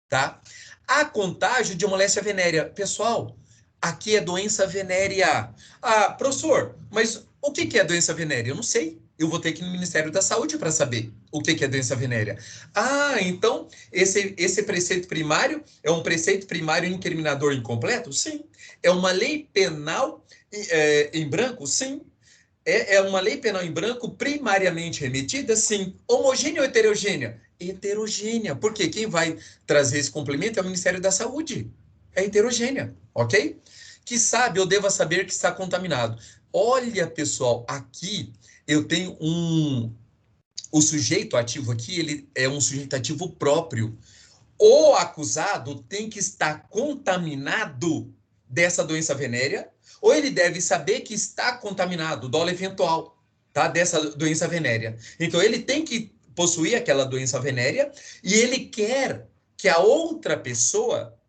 tá? A contágio de moléstia venérea. Pessoal, aqui é doença venérea. Ah, professor, mas o que é doença venérea? Eu não sei. Eu vou ter que ir no Ministério da Saúde para saber o que é doença venérea. Ah, então esse preceito primário é um preceito primário incriminador incompleto? Sim. É uma lei penal em branco? Sim. É uma lei penal em branco primariamente remetida? Sim. Homogênea ou heterogênea? Heterogênea. Porque quem vai trazer esse complemento é o Ministério da Saúde. É heterogênea, ok? Que sabe ou deva saber que está contaminado. Olha, pessoal, aqui eu tenho o sujeito ativo aqui, ele é um sujeito ativo próprio. O acusado tem que estar contaminado dessa doença venérea, ou ele deve saber que está contaminado, dolo eventual, tá? Dessa doença venérea. Então, ele tem que possuir aquela doença venérea e ele quer que a outra pessoa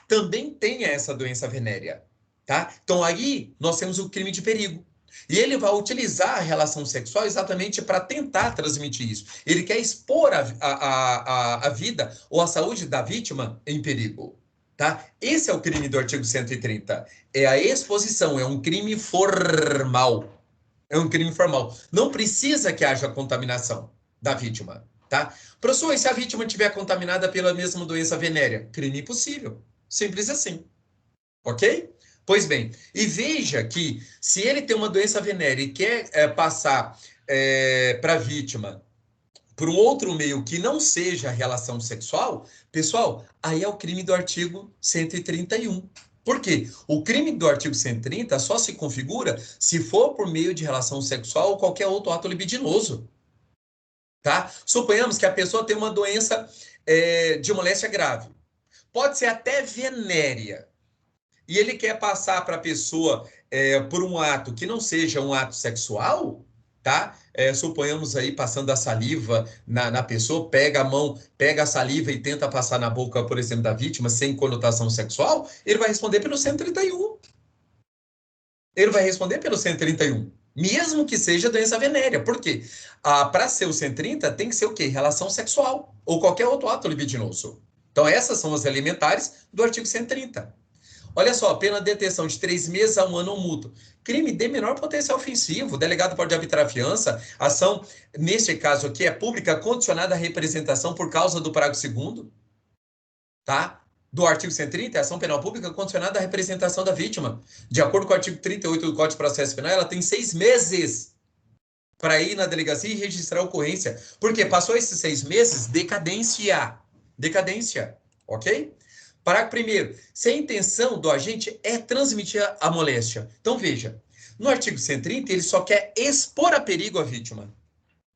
também tenha essa doença venérea, tá? Então, aí nós temos o crime de perigo. E ele vai utilizar a relação sexual exatamente para tentar transmitir isso. Ele quer expor a vida ou a saúde da vítima em perigo. Tá? Esse é o crime do artigo 130. É a exposição, é um crime formal. É um crime formal. Não precisa que haja contaminação da vítima. Tá? Professor, e se a vítima estiver contaminada pela mesma doença venérea? Crime impossível. Simples assim. Ok? Pois bem, e veja que se ele tem uma doença venérea e quer passar para a vítima por um outro meio que não seja relação sexual, pessoal, aí é o crime do artigo 131. Por quê? O crime do artigo 130 só se configura se for por meio de relação sexual ou qualquer outro ato libidinoso. Tá? Suponhamos que a pessoa tem uma doença de moléstia grave. Pode ser até venérea. E ele quer passar para a pessoa por um ato que não seja um ato sexual, tá? Suponhamos aí passando a saliva na pessoa, pega a mão, pega a saliva e tenta passar na boca, por exemplo, da vítima, sem conotação sexual, ele vai responder pelo 131. Ele vai responder pelo 131. Mesmo que seja doença venérea. Por quê? Para ser o 130, tem que ser o quê? Relação sexual ou qualquer outro ato libidinoso. Então, essas são as elementares do artigo 130. Olha só, pena de detenção de 3 meses a 1 ano ou multa. Crime de menor potencial ofensivo. O delegado pode arbitrar a fiança. Ação, neste caso aqui, é pública condicionada à representação por causa do parágrafo 2º, tá? Do artigo 130, a ação penal pública condicionada à representação da vítima. De acordo com o artigo 38 do Código de Processo Penal, ela tem 6 meses para ir na delegacia e registrar a ocorrência. Porque passou esses 6 meses, decadência. Decadência, ok? Parágrafo 1º. Se a intenção do agente é transmitir a moléstia. Então, veja, no artigo 130, ele só quer expor a perigo a vítima.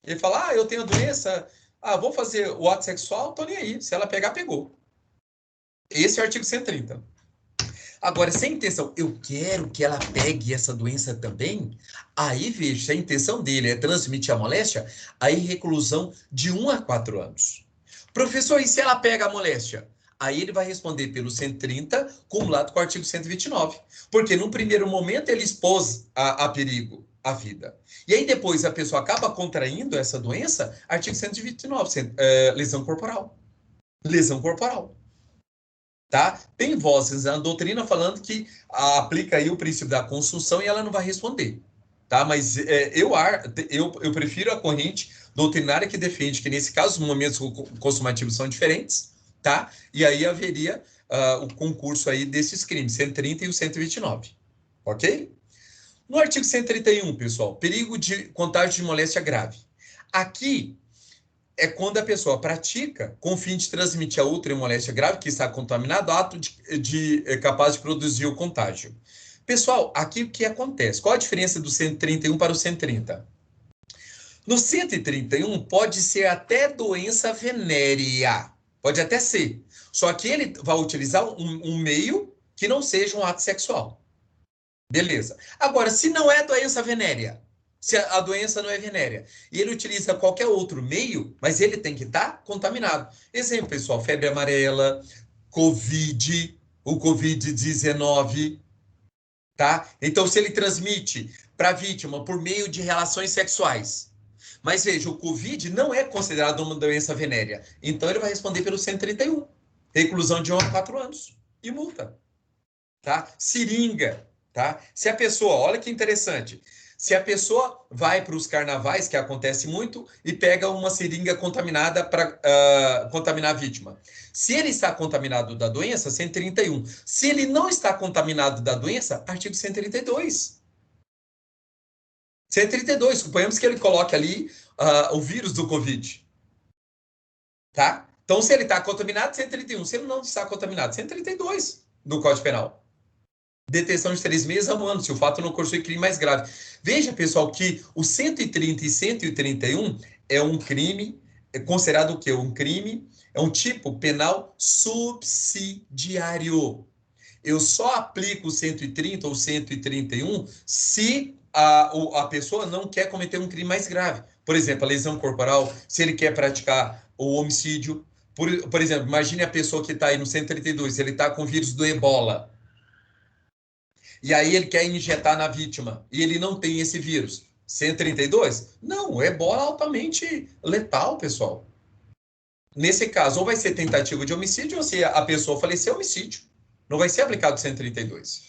Ele fala, eu tenho a doença, vou fazer o ato sexual, tô nem aí. Se ela pegar, pegou. Esse é o artigo 130. Agora, se a intenção, eu quero que ela pegue essa doença também, aí veja, se a intenção dele é transmitir a moléstia, aí reclusão de 1 a 4 anos. Professor, e se ela pega a moléstia? Aí ele vai responder pelo 130, cumulado com o artigo 129. Porque num primeiro momento ele expôs a perigo a vida. E aí depois a pessoa acaba contraindo essa doença, artigo 129, lesão corporal. Lesão corporal. Tá? Tem vozes na doutrina falando que aplica aí o princípio da consunção e ela não vai responder. Tá? Mas eu prefiro a corrente doutrinária que defende que, nesse caso, os momentos consumativos são diferentes, tá? E aí haveria o concurso aí desses crimes, 130 e o 129. Ok? No artigo 131, pessoal, perigo de contágio de moléstia grave. Aqui é quando a pessoa pratica com o fim de transmitir a outra em moléstia grave, que está contaminado, ato capaz de produzir o contágio. Pessoal, aqui o que acontece? Qual a diferença do 131 para o 130? No 131 pode ser até doença venérea, pode até ser, só que ele vai utilizar um meio que não seja um ato sexual. Beleza. Agora, se não é doença venérea, se a doença não é venérea, e ele utiliza qualquer outro meio, mas ele tem que estar contaminado. Exemplo, pessoal, febre amarela, Covid, o Covid-19, tá? Então, se ele transmite para a vítima por meio de relações sexuais, mas veja, o Covid não é considerado uma doença venérea, então ele vai responder pelo 131, reclusão de 1 a 4 anos e multa, tá? Seringa, tá? Se a pessoa, olha que interessante, se a pessoa vai para os carnavais, que acontece muito, e pega uma seringa contaminada para contaminar a vítima. Se ele está contaminado da doença, 131. Se ele não está contaminado da doença, artigo 132. 132, suponhamos que ele coloque ali o vírus do Covid. Tá? Então, se ele está contaminado, 131. Se ele não está contaminado, 132 do Código Penal. Detenção de 3 meses a 1 ano, se o fato não constitui crime mais grave. Veja, pessoal, que o 130 e 131 é um crime, é considerado o quê? Um crime, é um tipo penal subsidiário. Eu só aplico o 130 ou 131 se a pessoa não quer cometer um crime mais grave. Por exemplo, a lesão corporal, se ele quer praticar o homicídio. Por exemplo, imagine a pessoa que está aí no 132, ele está com o vírus do ebola. E aí ele quer injetar na vítima, e ele não tem esse vírus. 132? Não, é ebola altamente letal, pessoal. Nesse caso, ou vai ser tentativa de homicídio, ou se a pessoa falecer, homicídio. Não vai ser aplicado 132.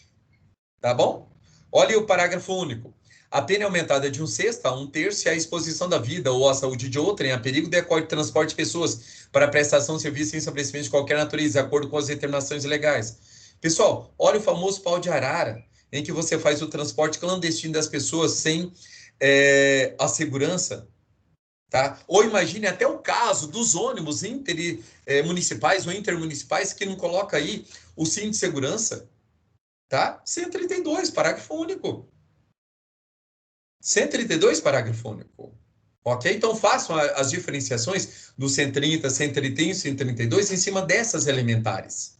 Tá bom? Olha o parágrafo único. A pena é aumentada de 1/6 a 1/3 se a exposição da vida ou a saúde de outrem a perigo decorre de transporte de pessoas para prestação de serviço em estabelecimento de qualquer natureza, de acordo com as determinações legais. Pessoal, olha o famoso pau de arara, em que você faz o transporte clandestino das pessoas sem a segurança, tá? Ou imagine até o caso dos ônibus municipais ou intermunicipais que não coloca aí o cinto de segurança, tá? 132, parágrafo único. 132, parágrafo único. Ok? Então, façam as diferenciações do 130, 131 e 132 em cima dessas elementares.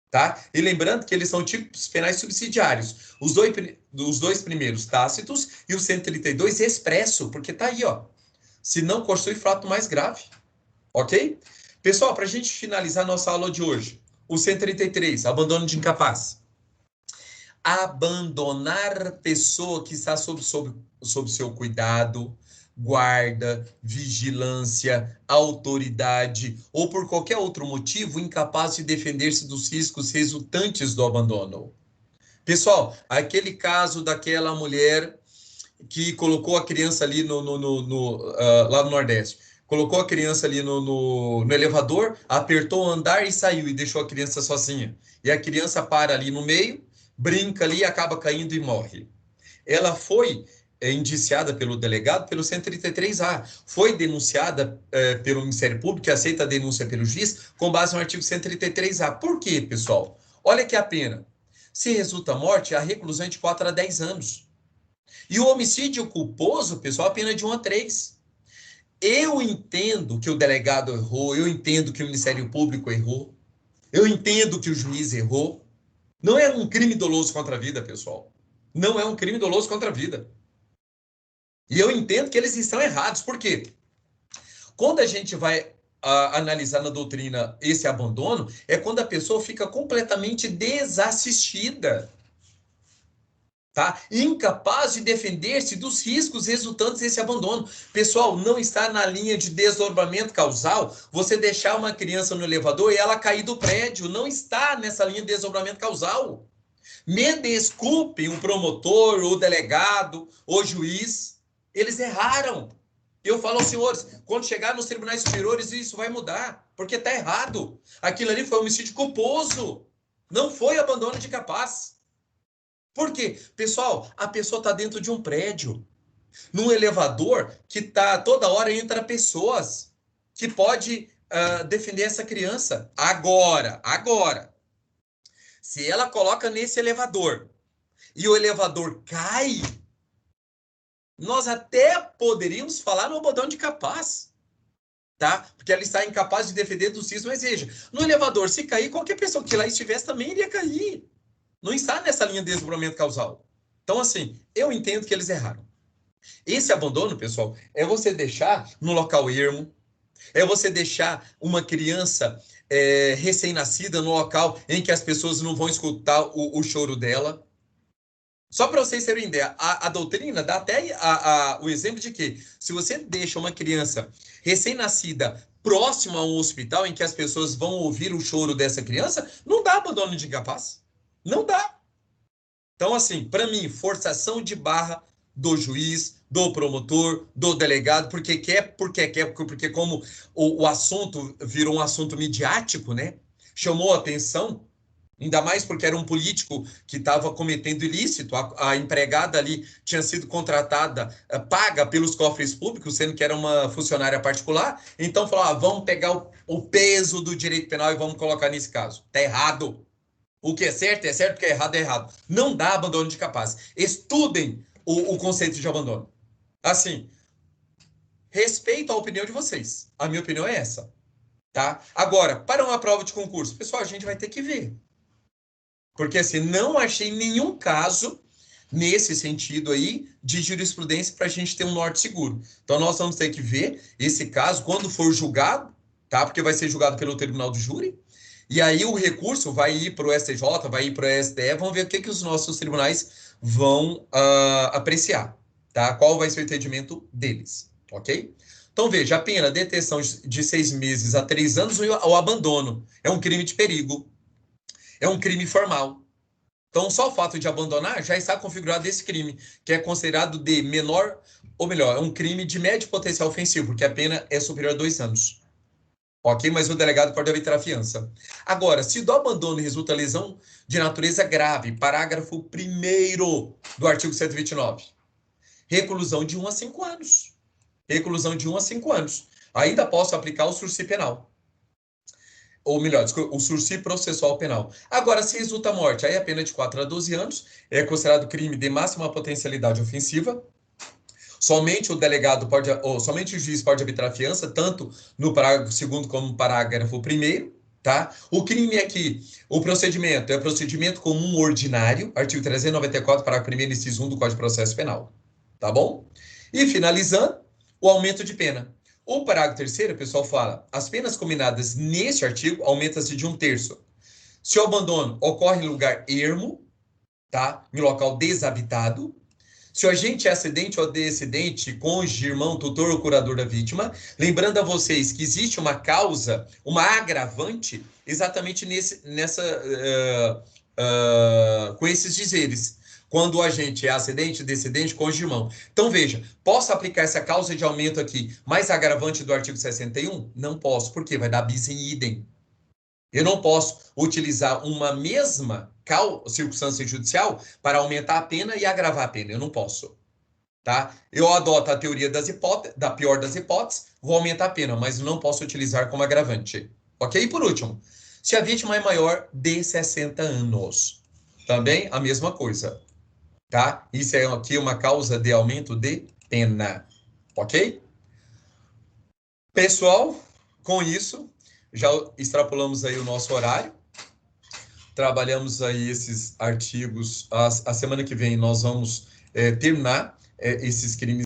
Tá? E lembrando que eles são tipos penais subsidiários. Os dois primeiros tácitos e o 132 expresso, porque tá aí, ó. Se não constitui fato mais grave. Ok? Pessoal, para a gente finalizar nossa aula de hoje, o 133, abandono de incapaz. Abandonar pessoa que está sob seu cuidado, guarda, vigilância, autoridade ou por qualquer outro motivo incapaz de defender-se dos riscos resultantes do abandono. Pessoal, aquele caso daquela mulher que colocou a criança ali lá no Nordeste, colocou a criança ali no elevador, apertou o andar e saiu e deixou a criança sozinha. E a criança para ali no meio, brinca ali, acaba caindo e morre. Ela foi indiciada pelo delegado pelo 133A. Foi denunciada pelo Ministério Público, que aceita a denúncia pelo juiz, com base no artigo 133A. Por quê, pessoal? Olha que a pena. Se resulta morte, a reclusão é de 4 a 10 anos. E o homicídio culposo, pessoal, a pena de 1 a 3. Eu entendo que o delegado errou, eu entendo que o Ministério Público errou, eu entendo que o juiz errou. Não é um crime doloso contra a vida, pessoal. Não é um crime doloso contra a vida. E eu entendo que eles estão errados. Por quê? Quando a gente vai analisar na doutrina esse abandono, é quando a pessoa fica completamente desassistida. Tá? Incapaz de defender-se dos riscos resultantes desse abandono. Pessoal, não está na linha de desdobramento causal você deixar uma criança no elevador e ela cair do prédio. Não está nessa linha de desdobramento causal. Me desculpem o promotor, o delegado, o juiz. Eles erraram. Eu falo aos senhores, quando chegar nos tribunais superiores, isso vai mudar, porque está errado. Aquilo ali foi homicídio culposo. Não foi abandono de capaz. Por quê? Pessoal, a pessoa está dentro de um prédio, num elevador que tá toda hora entra pessoas que pode defender essa criança. Agora, se ela coloca nesse elevador e o elevador cai, nós até poderíamos falar no abandono de capaz, tá? Porque ela está incapaz de defender dos riscos, mas veja, no elevador, se cair, qualquer pessoa que lá estivesse também iria cair. Não está nessa linha de desdobramento causal. Então, assim, eu entendo que eles erraram. Esse abandono, pessoal, é você deixar no local ermo, é você deixar uma criança recém-nascida no local em que as pessoas não vão escutar o choro dela. Só para vocês terem ideia, a doutrina dá até o exemplo de que se você deixa uma criança recém-nascida próxima a um hospital em que as pessoas vão ouvir o choro dessa criança, não dá abandono de incapaz. Não dá. Então, assim, para mim, forçação de barra do juiz, do promotor, do delegado, porque como o assunto virou um assunto midiático, né? Chamou a atenção, ainda mais porque era um político que estava cometendo ilícito, a empregada ali tinha sido contratada, paga pelos cofres públicos, sendo que era uma funcionária particular, então falou, vamos pegar o peso do direito penal e vamos colocar nesse caso. Tá errado. O que é certo, o que é errado, é errado. Não dá abandono de capaz. Estudem o conceito de abandono. Assim, respeito a opinião de vocês. A minha opinião é essa. Tá? Agora, para uma prova de concurso, pessoal, a gente vai ter que ver. Porque, assim, não achei nenhum caso nesse sentido aí de jurisprudência para a gente ter um norte seguro. Então, nós vamos ter que ver esse caso quando for julgado, tá? Porque vai ser julgado pelo tribunal do júri. E aí o recurso vai ir para o STJ, vai ir para o STF, vamos ver o que os nossos tribunais vão apreciar, tá? Qual vai ser o entendimento deles, ok? Então, veja, a pena, detenção de 6 meses a 3 anos ou abandono. É um crime de perigo. É um crime formal. Então, só o fato de abandonar já está configurado esse crime, que é considerado de menor, ou melhor, é um crime de médio potencial ofensivo, porque a pena é superior a 2 anos. Ok? Mas o delegado pode arbitrar a fiança. Agora, se do abandono resulta lesão de natureza grave, parágrafo 1º do artigo 129, reclusão de 1 a 5 anos. Reclusão de 1 a 5 anos. Ainda posso aplicar o sursi penal. Ou melhor, o sursi processual penal. Agora, se resulta morte, aí a pena de 4 a 12 anos é considerado crime de máxima potencialidade ofensiva. Somente o delegado pode, ou somente o juiz pode arbitrar a fiança, tanto no parágrafo 2º como no parágrafo 1º, tá? O crime aqui, o procedimento é procedimento comum ordinário, artigo 394, parágrafo 1º, inciso 1 do Código de Processo Penal, tá bom? E finalizando, o aumento de pena. O parágrafo 3º, o pessoal fala, as penas combinadas neste artigo aumentam-se de 1/3. Se o abandono ocorre em lugar ermo, tá? Em local desabitado, se o agente é acidente ou descendente, cônjuge, irmão, tutor ou curador da vítima, lembrando a vocês que existe uma causa, uma agravante, exatamente com esses dizeres. Quando o agente é acidente, descendente, cônjuge, irmão. Então, veja, posso aplicar essa causa de aumento aqui mais agravante do artigo 61? Não posso, porque vai dar bis in idem. Eu não posso utilizar uma mesma circunstância judicial para aumentar a pena e agravar a pena. Eu não posso. tá? Eu adoto a teoria da pior das hipóteses, vou aumentar a pena, mas não posso utilizar como agravante. Ok? E por último, se a vítima é maior de 60 anos, também a mesma coisa, tá? Isso é aqui uma causa de aumento de pena, ok? Pessoal, com isso, já extrapolamos aí o nosso horário, trabalhamos aí esses artigos. A semana que vem nós vamos terminar esses crimes